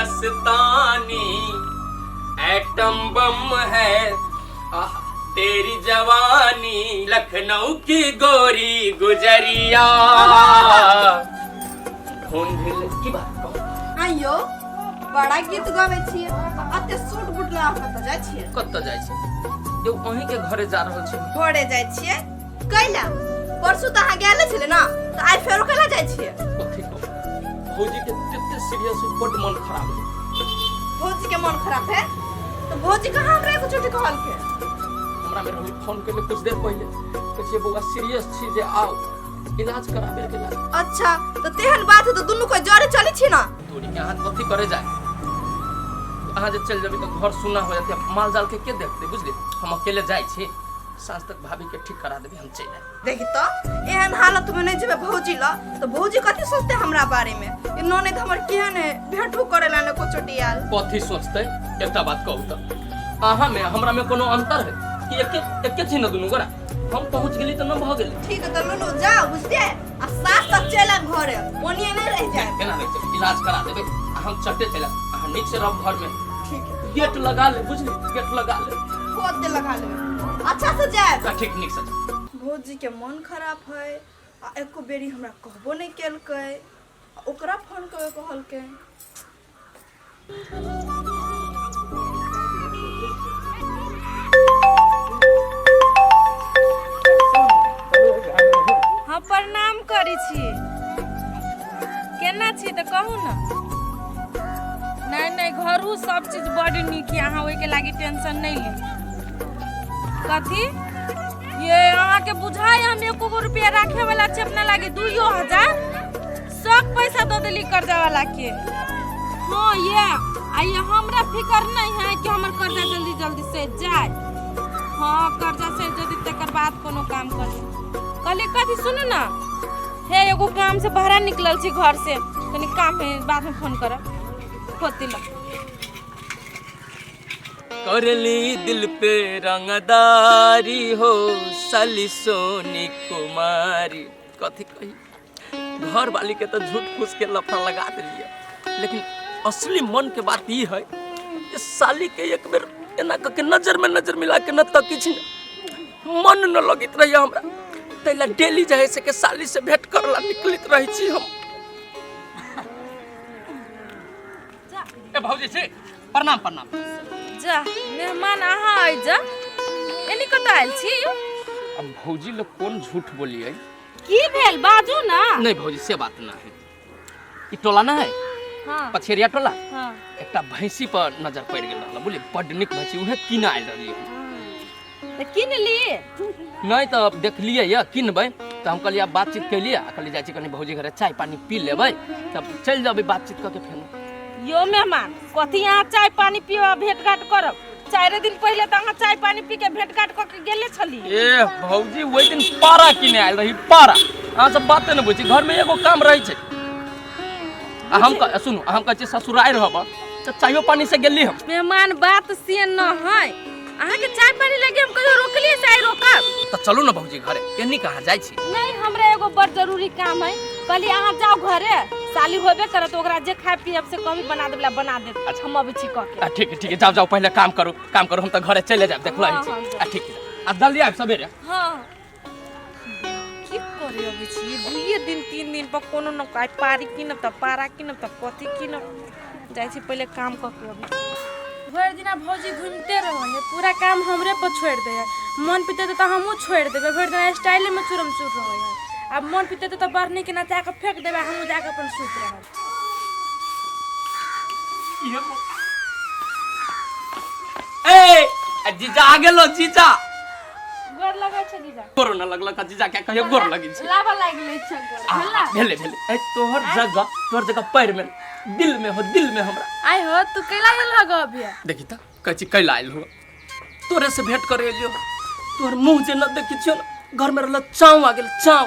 मस्तानी atom bomb है तेरी जवानी लखनऊ की गोरी गुजरिया की बात आइयो बड़ा गीत गावे छिए अते सूट बूट लगा कत जाय छिए कत जाय छी जो वहीं के घरे जा रहल छी घरे जाय छिए कैला परसू त अहाँ गेले छले ना त आज फेरो कैला जाय छिए कथि को भौजी के कितने सीरियस बड मन खराब है भौजी के मन खराब है तो भौजी कहां हमरा को छुट्टी कहल के हमरा में रही फोन के कुछ देर पहले कहे बुआ सीरियस छी जे आओ इलाज कराबे के ला अच्छा तो तेहन बात है तो दुनु को जरे चली छी ना तोरी के हाथ कथि करे जाए अहाँ जे चल जबी तो घर सुना हो जाते माल जाल के देखते बुझली हम अकेले जाय छी सांझ तक भाभी के ठीक करा देबी हम चल जाए देखी तो एहन हालत में नहीं जेबे भौजी ला तो भौजी कथि सोचते हमरा बारे में इन्होंने तो हमर केहन भेंटू करेला न को चोटियाल कथि सोचते एकटा बात कहू त अहाँ में हमरा में कोनो अंतर है कि एके छी न दुनु गोरा हम पहुंच गेली त न भ गेली ठीक है तो लो जा बुझते आ सास तक चला घरे ओनिए नहीं रह जाए केना नहीं चल इलाज करा देबे हम चटे चला अहाँ नीचे से रह घर में ठीक है गेट लगा ले बुझली गेट लगा ले खोद दे लगा ले अच्छा से जाए ठीक निक से भौजी के मन खराब है आ एको बेरी हमरा कहबो नहीं केलकै ओकरा फोन करे कहलकै हाँ प्रणाम करी छी केना छी त कहू ना नहीं घरू सब चीज बड़ी निक है अहाँ ओइ के लागी टेंशन नहीं ले कथी ये अहाँ के बुझाय हम 1 रुपया राखे वाला छै अपना लागी 2000 सब पैसा दो देली कर्जा वाला के हाँ ये आइए हमरा फिकर नहीं है कि हमर कर्जा जल्दी से जाए हाँ कर्जा से जल्दी तकर बाद कोनो काम करी कहली कथी सुनू ना हे एगो काम से बाहर निकलल छी घर से तनी काम है बाद में फोन करब होती ल करली दिल पे रंगदारी हो साली सोनी कुमारी कथी कही घर वाली के तो झूठ फूस के लफड़ा लगा दिलिए लेकिन असली मन के बात ये है कि साली के एक बेर एना के नजर में नजर मिला के न तकी छी मन न लगित रही हमरा तैला डेली जाए से के साली से भेंट करला निकलित रही छी हम ए भौजी छी प्रणाम प्रणाम जा मेहमान अहाँ आइ जा एनी कत आइल छी अब भौजी लोग कौन झूठ बोलिए की भेल बाजू ना नहीं भौजी से बात ना है ई टोला ना है हां पछेरिया टोला हां एकटा भैंसी पर नजर पड़ गेल रहला बोले बड निक भैंसी उहे किन आइल रहली त किन लिए नहीं तो देखलिए या किनबै तो हम कहलिए बातचीत कैलिए कहलिए जाई छी कनी भौजी घरे चाय पानी पी लेबै तब चल जाबे बातचीत करके फेन यो मेहमान कथी यहाँ चाय पानी पीवा भेंट घाट करब 4 दिन पहले तो अहाँ चाय पानी पी के भेंट घाट करके गेले छली ए भौजी ओइ दिन पारा किने आइल रही पारा अहाँ सब बाते न बुझी घर में एगो काम रही छै हम सुनु हम कहै छी ससुराल रहब त चायो पानी से गेली हम मेहमान बात से न है अहाँ के चाय पानी लगे हम कहियो रोकलिए चाय रोकब त चलू न भौजी घरे केनी कहां जाई छी नहीं हमरा एगो बड़ जरूरी काम है कहली अहाँ जाओ घरे साली होबे करत ओकरा जे खाए पियब से कमी बना देबला बना दे अच्छा हम अबै छी क के ठीक है जाओ पहले काम करो हम त घरे चले जाब देखला छी ठीक है आ जल्दी आब सबेरे हां की करे अबै छी 2 दिन 3 दिन पर कोनो न काई पारी कि न त पारा कि न त कथि कि न जाई छी पहले काम क के अबै भर दिना भौजी घूमते रहे पूरा काम हमरे पर छोड़ दे मन पीते तो हमहू छोड़ देबे भर दिना स्टाइल में चुरम चुर रहे अब मन पीते तो बरनी के ना जाके फेंक देबे हमहू जाके अपन सूत रहब ए जीजा आ गेलो जीजा गोर लगे छ जीजा कोरोना लगला का जीजा क्या कहियो गोर लगी छै लावा लाग ले छ भेला भेले ए तोहर जगह पैर में दिल में हमरा आइ हो तू कैला गेल हग अभी देखी त कहै कैला आइल हो तोरे से भेंट करे लियो तोहर मुंह जे न देखि छियो घर में रहल चाव आ गेल चाव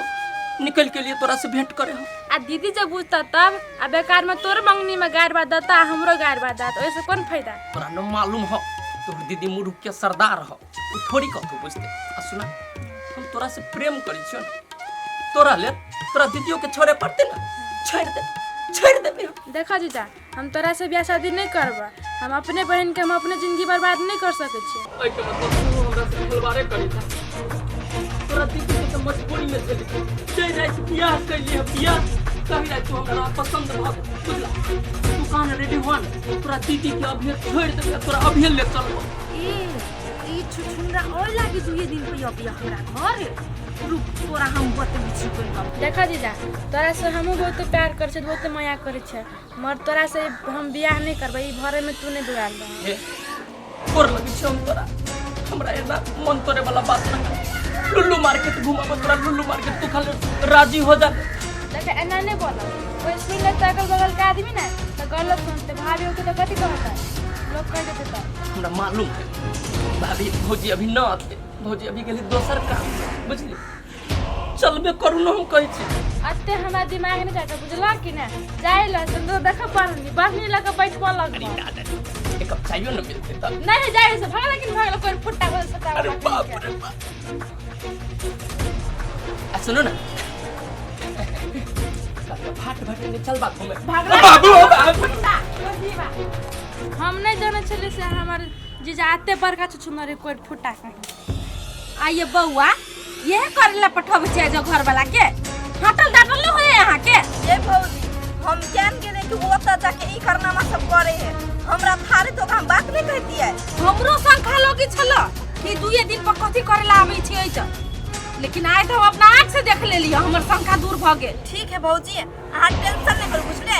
निकल के लिए तोरा से भेंट करे हम आ दीदी जब बुझता तब आ बेकार में तोर मंगनी में गाड़ बात देता हमरो गाड़ बात देता ओइसे कोन फायदा तोरा न मालूम हो तोहर दीदी मुरुख के सरदार हो उ थोड़ी कथु बुझते आ सुना हम तोरा से प्रेम करी छियो तोरा ले तोरा दीदियों के छोड़े पड़ते ना छोड़ दे देखा जीजा हम तोरा से ब्याह शादी नहीं करबा। हम अपने बहन के हम अपने जिंदगी बर्बाद नहीं कर सके छी। ओइ के मतलब तू हमरा से खिलवाड़े करी था। तोरा दीदी के तो मजबूरी में चली चल जाए बियाह कर लिए बियाह कही जाए तू हमरा पसंद भ बुझला तू कान रेडी होन तोरा दीदी के अभी छोड़ दे तोरा अभी ले चलबो ई छुछुंडा ओइ लागी दुए दिन पे अभी हमरा घर रुक तोरा हम बतबी छी कोन बात। देखा जीजा तोरा से हमहु बहुत प्यार कर छै बहुत माया करे छै मगर तोरा से हम बियाह नहीं करबै। ई भरे में तू नहीं दुआल हे कोर लगी छै तोरा हमरा एना मन तोरे वाला बात ना लुल्लू मार्केट घुमाबो तोरा लुल्लू मार्केट तू खाली राजी हो जा। देखा एना नहीं बोला कोई सुन ले अगल बगल के आदमी ना तो गलत सुनते भाभी के तो कथि कहता लोग कह देते तो हमरा मालूम है भाभी भौजी अभी न आते भौजी अभी गेली दोसर काम बुझली चलबे करू न हम कहै छी अते हमरा दिमाग नहीं जाता बुझला कि ना जाए ला तो देख पारनी बस नहीं लगा बैठ पा लग अरे दादा एक कप चाहिए न मिलते त नहीं जाए से भागला कि भागला कोई फुट्टा बोल सकता। अरे बाप रे बाप आ सुनो ना फाट फाट ने चल बात घूमे बाबू हम नहीं जाने चले से हमारे जीजा आते बरका छुछुनरे कोई फुट्टा कहीं आइए बउआ ये करेला पठब छै जो घर वाला के हटल डाटल नहीं होए यहां के। ए भौजी हम जान गेले कि वो त जाके ई करनामा सब करे है हमरा थारे तो हम बात नहीं कहती है। हमरो संखा लोगी छलो कि दुए दिन पर कथि करेला आबै छै छ लेकिन आइ तो हम अपना आंख से देख लेलिए हमर संखा दूर भ गेल। ठीक है भौजी अहाँ टेंशन नहीं करू बुझले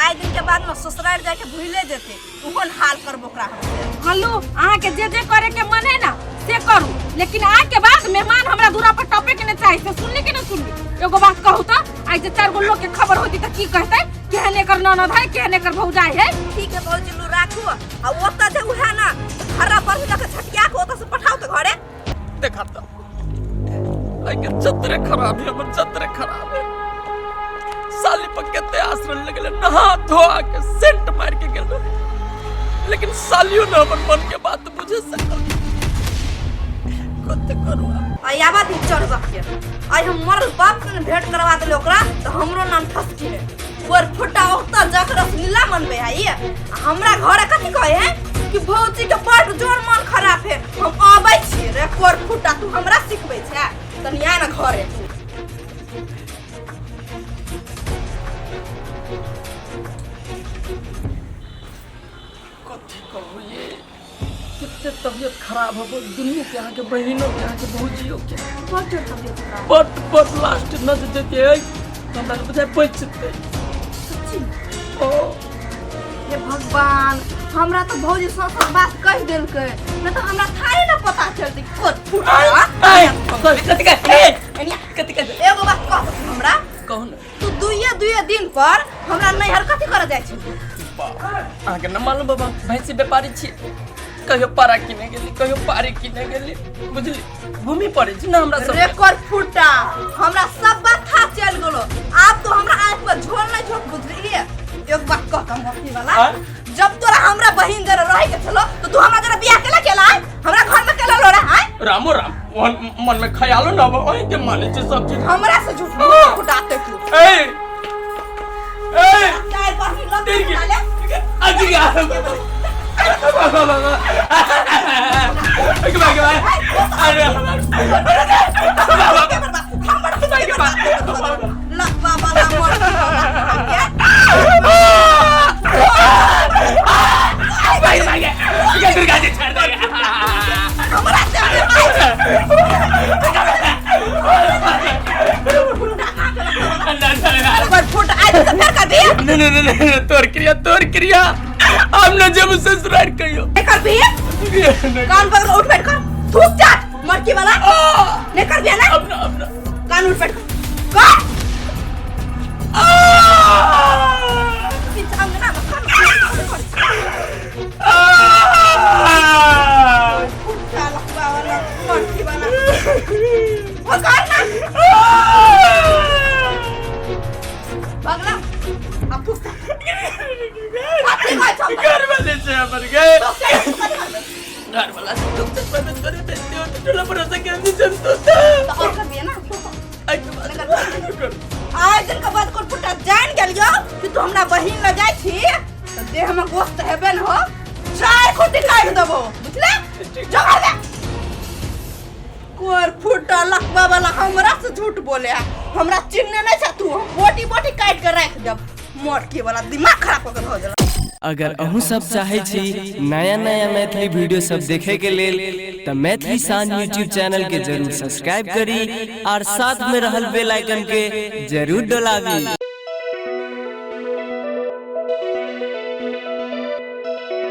आइ दिन के बाद में ससुराल जाके भूले जेते उहन हाल करबो ओकरा हम। हल्लू अहाँ के जे करे के मन है ना से करू लेकिन आज के बाद मेहमान हमरा दूरा पर टपे के नहीं चाहिए से सुनने के नहीं सुननी। एगो बात कहू तो आज जे 4 गो लोग के खबर होती त की कहते केहने कर ननद है केहने कर भौजाई है। ठीक है भौजी लू राखू आ ओता जे उहा ना खरा पर भी जाके छटिया के ओता से पठाओ तो घरे देखा तो आई के चतरे खराब है हमर चतरे खराब है साली पर केते आश्रय लगले नहा धोआ के सेंट मार के गेल लेकिन सालियो न हमर मन के बात बुझे सकल कते करू आई आबा दी चढ़ के आई हम मरल बाप से भेंट करवा देले ओकरा तो हमरो नाम ठसकी है और फुटा ओता जाकर नीला मन में आई हमरा घरे कथि कहे है कि भौजी के बड़ जोर मन खराब है हम आबै छी रे कोर फुटा तू हमरा सिखबै छै तनी आ ना घरे कथि कहू ये कितने तबीयत खराब हो दुनिया के आगे बहनों के आगे भौजियों के बहुत तबीयत खराब बट लास्ट न देते है हमरा बुझाय बचते सच्ची ओ हे भगवान हमरा तो भौजी सब बात कह देल के न तो हमरा थारे ना पता चलती कोर फुटा कथि का एगो बात कह हमरा कहू न तू दुइये दिन पर हमरा नैहर कथि करे जाय छी आगे न मालूम बाबा भैंसी व्यापारी छी कहियो पारा किने गेली कहियो पारी किने गेली बुझली घूमी पड़े छी ना हमरा सब रेकर फुटा हमरा सब बात था चल गेलो आप तो हमरा आंख पर झोल नहीं झोक बुझलिए एक बात कह कम मस्ती वाला जब तोरा हमरा बहिन जरा रह के चलो तो तू हमरा जरा बियाह केला केला हमरा घर में केला लोरा है रामो राम मन में ख्यालो न अब ओइ के माने छै सब चीज हमरा से झूठ फुटाते तू ए चाय कॉफी लो तेरी खा ले अजी आ नहीं तोर क्रिया हमने जब ससुराल कहियो कर भी कान पर उठ बैठ कर थूक जा मरकी वाला ले कर दिया ना अपना कान उठ बैठ कर कितना ना मरकी वाला भगवान ना पगला अब थूक घर वाले से मर गए घर वाला से तुम से मदद करे देते हो तो चलो भरोसा के अंदर चलता था और कर दिया ना आज आज दिन का बाद कोई बेटा जान गेलियो कि तू हमरा बहिन ल जाई छी त देह में गोश्त हेबे न हो चाय खुटी काट देबो बुझले जगा दे कोर फुटा लखबा वाला हमरा से झूठ बोले हमरा चिन्ह नहीं छ तू बोटी बोटी काट के रख देब मोटकी वाला दिमाग खराब कर हो गेल अगर अहू सब चाहे छी नया नया मैथिली वीडियो सब देखे के लेल त मैथिली साँझ यूट्यूब चैनल के जरूर सब्सक्राइब करी और साथ में रहल बेल आइकन के जरूर दबावी।